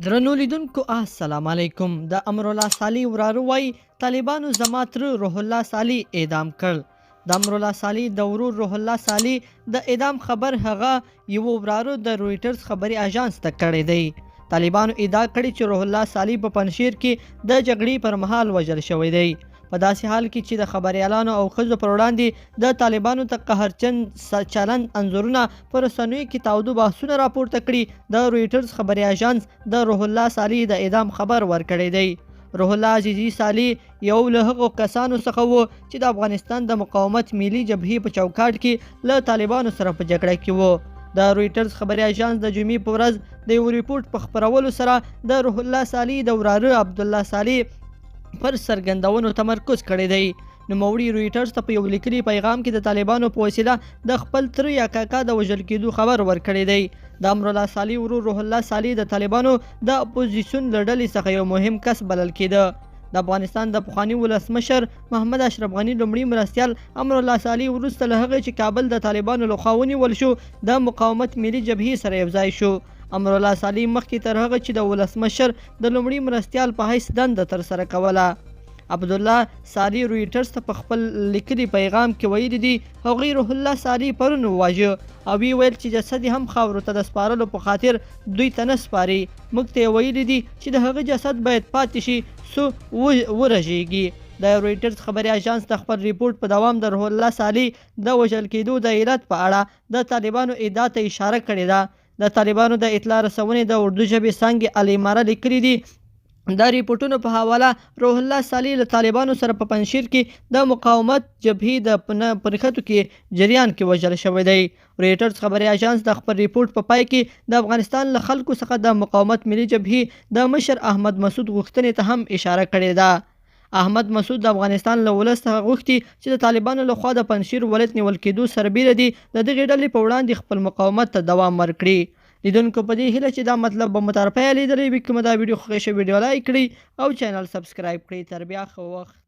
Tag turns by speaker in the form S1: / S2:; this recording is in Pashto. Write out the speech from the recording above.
S1: درنو لیدونکو السلام علیکم. د امرالله صالح وراره وایي طالبانو زما تر روح الله صالح اعدام کړ. د امرالله صالح د ورور روح الله صالح د اعدام خبر هغه یو وراره د رویټرز خبري اژانس ته کړی دی. طالبانو ادعا کړې چې روح الله صالح په پنجشیر کې د جګړې پر مهال وژل شوی دی. په داسې حال کې چې د خبريالانو او ښځو پر وړاندې د طالبانو ته قهرجن چلند انځورونه په رسنیو کې تاوده بحثونه راپورته کړي، د رویټرز خبري اژانس د روح الله صالح د اعدام خبر ورکړی دی. روح الله عزیزي صالح یو له هغو کسانو څخه و چې د افغانستان د مقاومت ملي جبهې په چوکاټ کې له طالبانو سره په جګړه کې و. د رویټرز خبري اژانس د جمعې په ورځ د یو ریپورت په خپرولو سره د روح الله صالح د وراره عبدالله صالح پر څرګندونو تمرکز کړی دی. نوموړي رویټرز ته په یو لیکلي پیغام کې د طالبانو په وسیله د خپل تر یا کاکا د وژل کېدو خبر ورکړی دی. د امرالله صالح ورور روح الله صالح د طالبانو د اپوزیسیون له ډلې څخه یو مهم کس بلل کېده. د افغانستان د پخواني ولسمشر محمد اشرف غني لومړي مرستیال امرالله صالح وروسته له هغې چې کابل د طالبانو لخوا ونیول شو د مقاومت ملي جبهې سره یوځای شو. امرالله صالح مخکې تر هغه چې د ولسمشر د لومړي مرستیال په حیث دنده ترسره کوله. عبدالله صالح رویټرز ته په خپل لیکلي پیغام کې ویلي دي هغوی روح الله صالح پرون وواژه او وی ویل چې جسد هم خاورو ته د سپارلو په خاطر دوی ته نه سپاري. موږ ته ویلي دي چې د هغه جسد باید پاتې شي سو ورژېږي. د رویټرز خبري اژانس د خپل ریپورت په دوام د روح الله صالح د وژل کېدو د علت په اړه د طالبانو ادعا ته اشاره کړې ده. د طالبانو د اطلاع رسونې د اردو ژبې څانګې الاماره لیکلي دي د ریپورټونو په حواله روح الله صالح له طالبانو سره په پنجشیر کې د مقاومت جبهې د پرښتو کې جریان کې وژل شوی دی. رویټرز خبري اژانس د خپل ریپورت په پای کې د افغانستان له خلکو څخه د مقاومت ملي جبهې د مشر احمد مسعود غوښتنې ته هم اشاره کړې ده. احمد مسعود د افغانستان له ولس څخه غوښتي چې د طالبانو لخوا د پنجشیر ولایت نیول کېدو سربیره دي د دغې ډلې په وړاندې خپل مقاومت ته دوام ورکړي. لیدونکو په دې هیله چې دا مطلب به مو تر پایه لیدلی وي. که مو دا ویډیو خوښه شوې ویډیو لایک کړئ او چینل سبسکرایب کړئ. تر بیا ښه وخت.